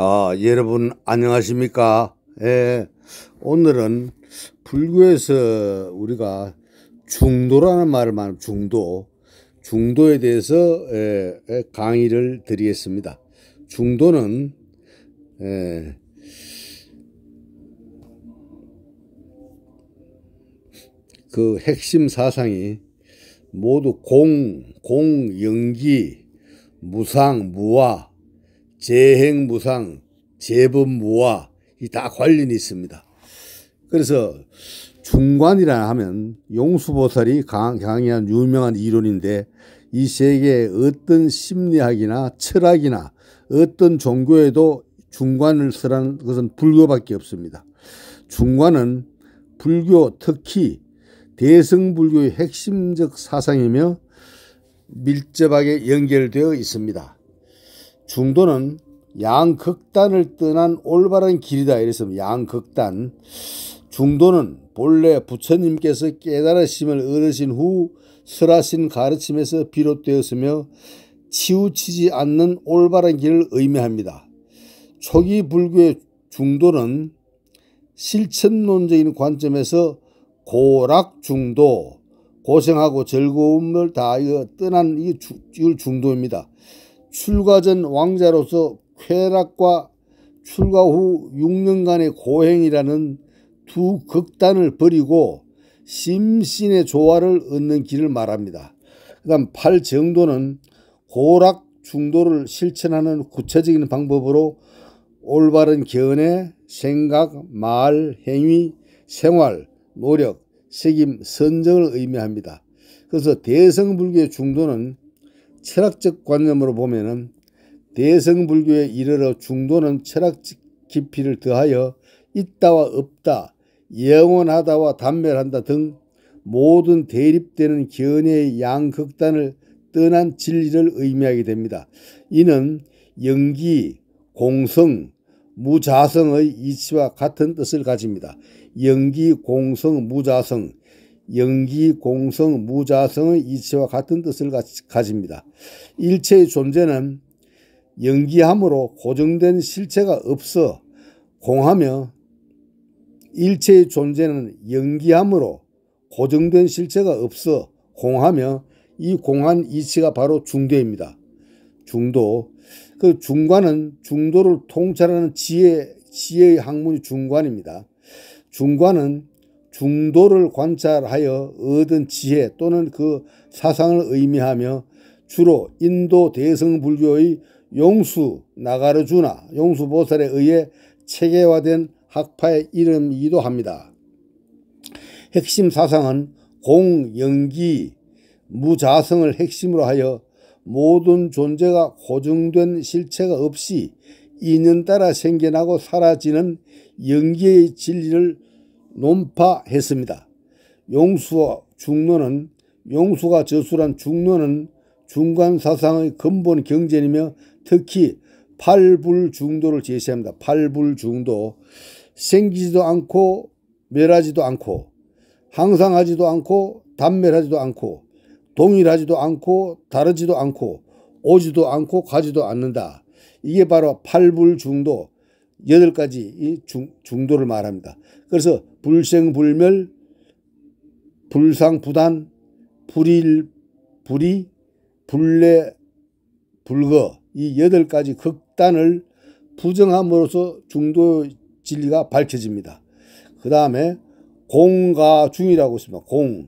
여러분 안녕하십니까? 오늘은 불교에서 우리가 중도라는 말을 말하는 중도에 대해서 강의를 드리겠습니다. 중도는 그 핵심 사상이 모두 영기, 무상, 무화, 재행무상, 재법무화 이 다 관련이 있습니다. 그래서 중관이라 하면 용수보살이 강의한 유명한 이론인데, 이 세계에 어떤 심리학이나 철학이나 어떤 종교에도 중관을 쓰라는 것은 불교밖에 없습니다. 중관은 불교, 특히 대승불교의 핵심적 사상이며 밀접하게 연결되어 있습니다. 중도는 양극단을 떠난 올바른 길이다. 이랬으면 양극단. 중도는 본래 부처님께서 깨달으심을 얻으신 후 설하신 가르침에서 비롯되었으며 치우치지 않는 올바른 길을 의미합니다. 초기 불교의 중도는 실천론적인 관점에서 고락중도, 고생하고 즐거움을 다하여 떠난 이 중도입니다. 출가 전 왕자로서 쾌락과 출가 후 6년간의 고행이라는 두 극단을 버리고 심신의 조화를 얻는 길을 말합니다. 그 다음 8정도는 고락 중도를 실천하는 구체적인 방법으로 올바른 견해, 생각, 말, 행위, 생활, 노력, 책임, 선정을 의미합니다. 그래서 대성불교의 중도는 철학적 관념으로 보면은 대성불교에 이르러 중도는 철학적 깊이를 더하여 있다와 없다, 영원하다와 단멸한다 등 모든 대립되는 견해의 양극단을 떠난 진리를 의미하게 됩니다. 이는 영기, 공성, 무자성의 이치와 같은 뜻을 가집니다. 영기, 공성, 무자성, 영기, 공성, 무자성의 이치와 같은 뜻을 가집니다. 일체의 존재는 영기함으로 고정된 실체가 없어 공하며, 일체의 존재는 영기함으로 고정된 실체가 없어 공하며, 이 공한 이치가 바로 중도입니다. 중도. 그 중관은 중도를 통찰하는 지혜의 학문이 중관입니다. 중관은 중도를 관찰하여 얻은 지혜 또는 그 사상을 의미하며 주로 인도 대성불교의 용수 나가르주나 용수보살에 의해 체계화된 학파의 이름이기도 합니다. 핵심 사상은 공영기 무자성을 핵심으로 하여 모든 존재가 고정된 실체가 없이 인연 따라 생겨나고 사라지는 영기의 진리를 논파했습니다. 용수와 중론은, 용수가 저술한 중론은 중관사상의 근본 경전이며 특히 팔불중도를 제시합니다. 팔불중도. 생기지도 않고 멸하지도 않고 항상하지도 않고 단멸하지도 않고 동일하지도 않고 다르지도 않고 오지도 않고 가지도 않는다. 이게 바로 팔불중도, 8가지 이 중도를 말합니다. 그래서 불생불멸, 불상부단, 불의, 불례, 불거 이 8가지 극단을 부정함으로써 중도 진리가 밝혀집니다. 그 다음에 공가중이라고 있습니다. 공,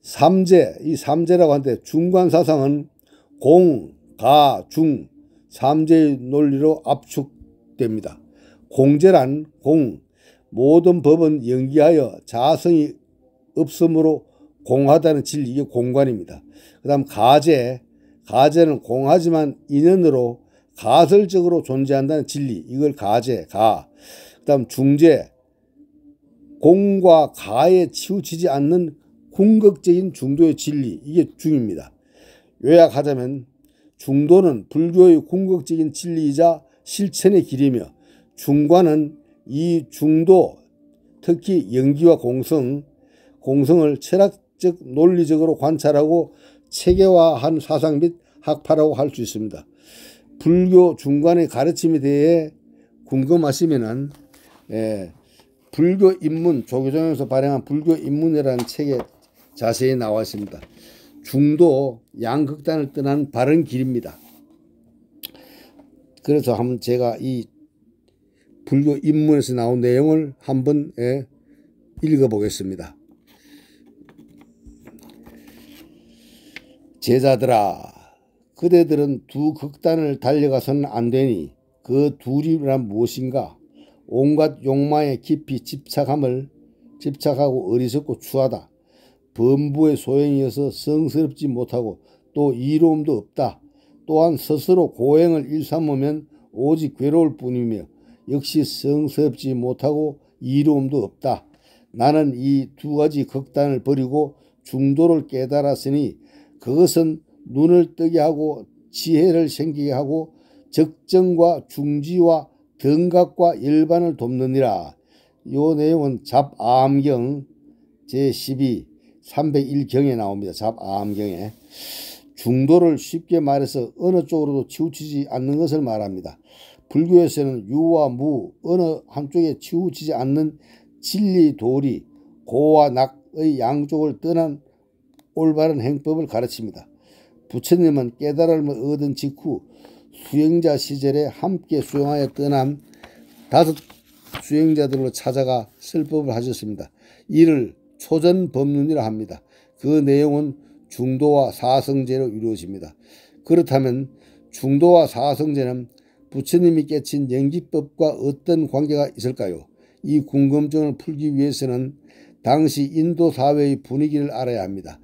삼재, 이 삼재라고 하는데 중관사상은 공, 가, 중, 삼재의 논리로 압축됩니다. 공재란 공, 모든 법은 연기하여 자성이 없으므로 공하다는 진리, 이게 공관입니다. 그 다음 가재, 가재는 공하지만 인연으로 가설적으로 존재한다는 진리, 이걸 가재, 가. 그 다음 중재, 공과 가에 치우치지 않는 궁극적인 중도의 진리, 이게 중입니다. 요약하자면 중도는 불교의 궁극적인 진리이자 실천의 길이며, 중관은 이 중도, 특히 영기와 공성을 철학적 논리적으로 관찰하고 체계화한 사상 및 학파라고 할 수 있습니다. 불교 중간의 가르침에 대해 궁금하시면은 불교 입문, 조계종에서 발행한 불교 입문이라는 책에 자세히 나와 있습니다. 중도 양극단을 떠난 바른 길입니다. 그래서 한번 제가 이 불교 입문에서 나온 내용을 한번 읽어보겠습니다. 제자들아, 그대들은 두 극단을 달려가서는 안 되니 그 둘이란 무엇인가? 온갖 욕망에 깊이 집착하고 어리석고 추하다. 범부의 소행이어서 성스럽지 못하고 또 이로움도 없다. 또한 스스로 고행을 일삼으면 오직 괴로울 뿐이며 역시 성스럽지 못하고 이로움도 없다. 나는 이 두 가지 극단을 버리고 중도를 깨달았으니 그것은 눈을 뜨게 하고 지혜를 생기게 하고 적정과 중지와 등각과 열반을 돕느니라. 요 내용은 잡아암경 제12 301경에 나옵니다. 잡아암경에. 중도를 쉽게 말해서 어느 쪽으로도 치우치지 않는 것을 말합니다. 불교에서는 유와 무 어느 한쪽에 치우치지 않는 진리 도리 고와 낙의 양쪽을 떠난 올바른 행법을 가르칩니다. 부처님은 깨달음을 얻은 직후 수행자 시절에 함께 수행하여 떠난 5 수행자들로 찾아가 설법을 하셨습니다. 이를 초전법륜이라 합니다. 그 내용은 중도와 사성제로 이루어집니다. 그렇다면 중도와 사성제는 부처님이 깨친 연기법과 어떤 관계가 있을까요? 이 궁금증을 풀기 위해서는 당시 인도 사회의 분위기를 알아야 합니다.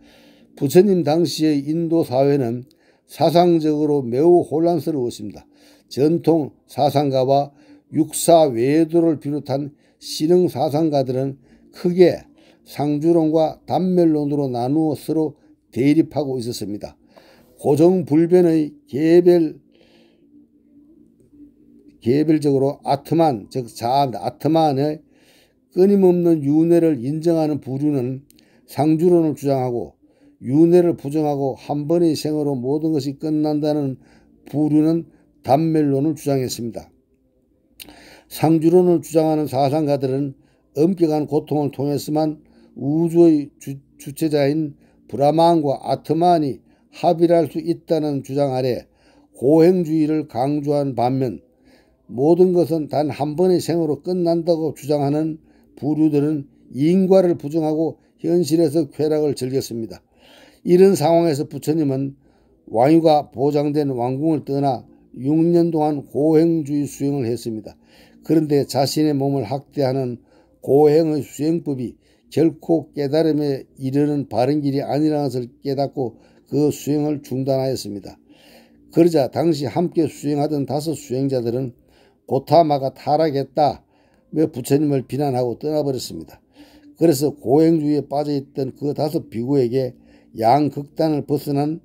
부처님 당시의 인도 사회는 사상적으로 매우 혼란스러웠습니다. 전통 사상가와 육사 외도를 비롯한 신흥 사상가들은 크게 상주론과 단멸론으로 나누어 서로 대립하고 있었습니다. 고정불변의 개별적으로 아트만, 즉 자아입니다. 아트만의 끊임없는 윤회를 인정하는 부류는 상주론을 주장하고 윤회를 부정하고 한 번의 생으로 모든 것이 끝난다는 부류는 단멸론을 주장했습니다. 상주론을 주장하는 사상가들은 엄격한 고통을 통해서만 우주의 주체자인 브라만과 아트만이 합일할 수 있다는 주장 아래 고행주의를 강조한 반면 모든 것은 단 한 번의 생으로 끝난다고 주장하는 부류들은 인과를 부정하고 현실에서 쾌락을 즐겼습니다. 이런 상황에서 부처님은 왕위가 보장된 왕궁을 떠나 6년 동안 고행주의 수행을 했습니다. 그런데 자신의 몸을 학대하는 고행의 수행법이 결코 깨달음에 이르는 바른 길이 아니라는 것을 깨닫고 그 수행을 중단하였습니다. 그러자 당시 함께 수행하던 5 수행자들은 고타마가 타락했다 며 부처님을 비난하고 떠나버렸습니다. 그래서 고행주의에 빠져있던 그 5 비구에게 양극단을 벗어난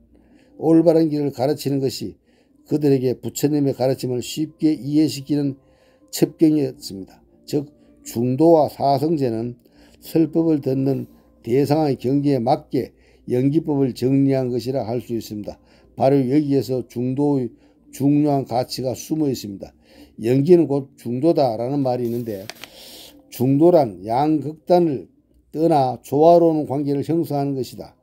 올바른 길을 가르치는 것이 그들에게 부처님의 가르침을 쉽게 이해시키는 첩경이었습니다. 즉 중도와 사성제는 설법을 듣는 대상의 경지에 맞게 연기법을 정리한 것이라 할 수 있습니다. 바로 여기에서 중도의 중요한 가치가 숨어 있습니다. 연기는 곧 중도다라는 말이 있는데 중도란 양극단을 떠나 조화로운 관계를 형성하는 것이다.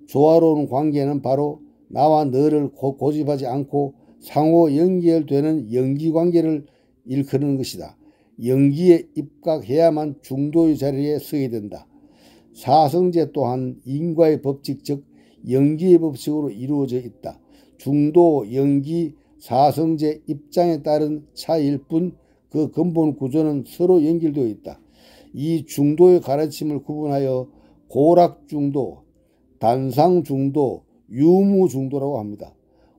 조화로운 관계는 바로 나와 너를 고집하지 않고 상호 연결되는 연기관계를 일컫는 것이다. 연기에 입각해야만 중도의 자리에 서게 된다. 사성제 또한 인과의 법칙 즉 연기의 법칙으로 이루어져 있다. 중도, 연기, 사성제 입장에 따른 차이일 뿐 그 근본 구조는 서로 연결되어 있다. 이 중도의 가르침을 구분하여 고락중도, 단상중도, 유무중도라고 합니다.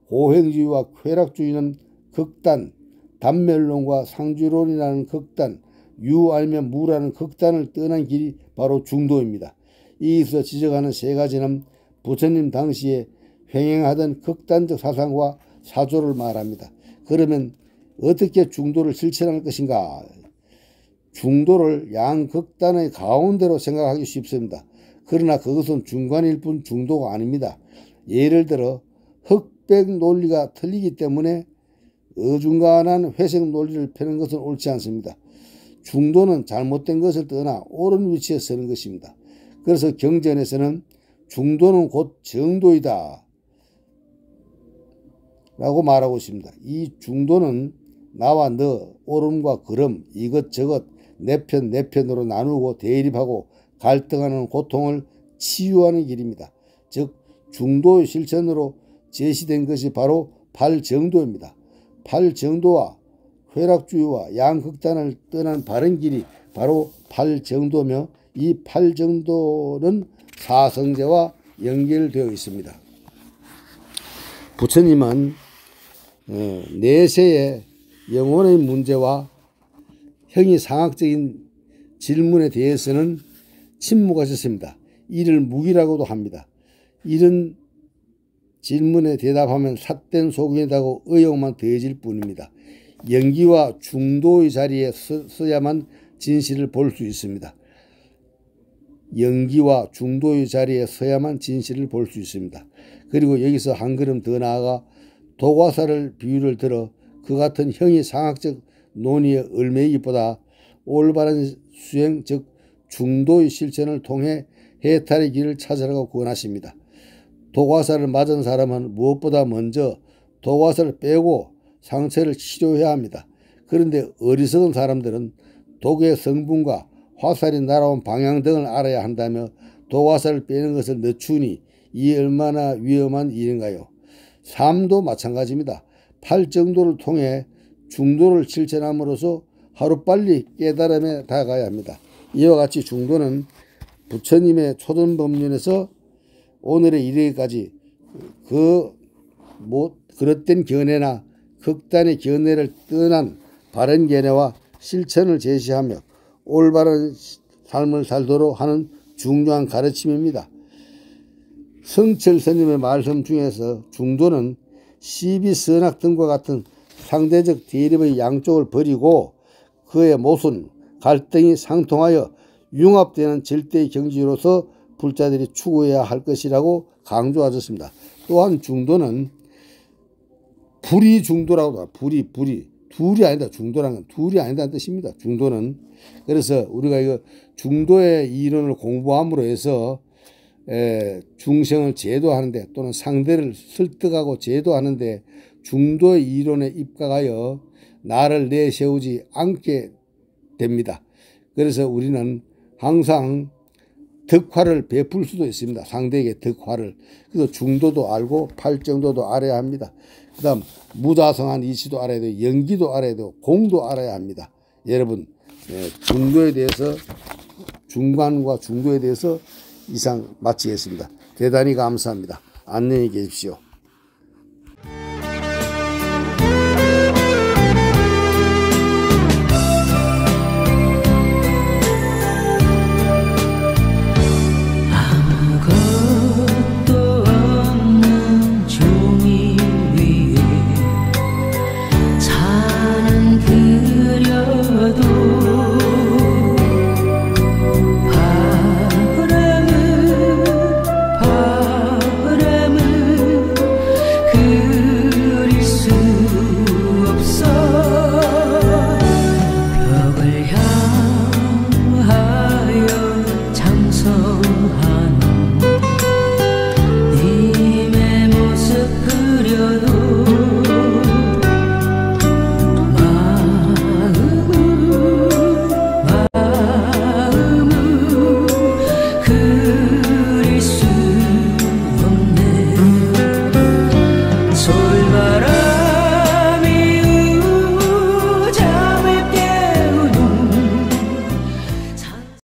고행주의와 쾌락주의는 극단, 단멸론과 상주론이라는 극단, 유 아니면 무라는 극단을 떠난 길이 바로 중도입니다. 이에서 지적하는 3가지는 부처님 당시에 횡행하던 극단적 사상과 사조를 말합니다. 그러면 어떻게 중도를 실천할 것인가? 중도를 양극단의 가운데로 생각하기 쉽습니다. 그러나 그것은 중간일 뿐 중도가 아닙니다. 예를 들어 흑백 논리가 틀리기 때문에 어중간한 회색 논리를 펴는 것은 옳지 않습니다. 중도는 잘못된 것을 떠나 옳은 위치에 서는 것입니다. 그래서 경전에서는 중도는 곧 정도이다 라고 말하고 있습니다. 이 중도는 나와 너, 옳음과 그름, 이것저것 내 편 내 편으로 나누고 대립하고 갈등하는 고통을 치유하는 길입니다. 즉 중도의 실천으로 제시된 것이 바로 팔정도입니다. 팔정도와 회락주의와 양극단을 떠난 바른 길이 바로 팔정도며 이 팔정도는 사성제와 연결되어 있습니다. 부처님은 내세의 영혼의 문제와 형이상학적인 질문에 대해서는 침묵하셨습니다. 이를 무기라고도 합니다. 이런 질문에 대답하면 삿된 소견이라고 의혹만 더해질 뿐입니다. 연기와 중도의 자리에 서야만 진실을 볼 수 있습니다. 연기와 중도의 자리에 서야만 진실을 볼 수 있습니다. 그리고 여기서 한 걸음 더 나아가 도과사를 비유를 들어 그 같은 형이상학적 논의에 얽매이기보다 올바른 수행 즉 중도의 실천을 통해 해탈의 길을 찾아라고 권하십니다. 도과사를 맞은 사람은 무엇보다 먼저 도과사를 빼고 상처를 치료해야 합니다. 그런데 어리석은 사람들은 독의 성분과 화살이 날아온 방향 등을 알아야 한다며 도과사를 빼는 것을 늦추니 이 얼마나 위험한 일인가요? 삶도 마찬가지입니다. 팔정도를 통해 중도를 실천함으로써 하루빨리 깨달음에 다가가야 합니다. 이와 같이 중도는 부처님의 초전법륜에서 오늘에 이르기까지 그릇된 견해나 극단의 견해를 떠난 바른 견해와 실천을 제시하며 올바른 삶을 살도록 하는 중요한 가르침입니다. 성철 스님의 말씀 중에서 중도는 시비선악 등과 같은 상대적 대립의 양쪽을 버리고 그의 모순, 갈등이 상통하여 융합되는 절대의 경지로서 불자들이 추구해야 할 것이라고 강조하셨습니다. 또한 중도는 불이 중도라고 합니다. 불이 둘이 아니다. 중도라는 건 둘이 아니다는 뜻입니다. 중도는. 그래서 우리가 이거 중도의 이론을 공부함으로 해서 중생을 제도하는데 또는 상대를 설득하고 제도하는데 중도의 이론에 입각하여 나를 내세우지 않게 됩니다. 그래서 우리는 항상 덕화를 베풀 수도 있습니다. 상대에게 덕화를. 그래서 중도도 알고 팔정도도 알아야 합니다. 그 다음 무다성한 이치도 알아야 되고 연기도 알아야 되고 공도 알아야 합니다. 여러분 중도에 대해서 중간과 중도에 대해서 이상 마치겠습니다. 대단히 감사합니다. 안녕히 계십시오.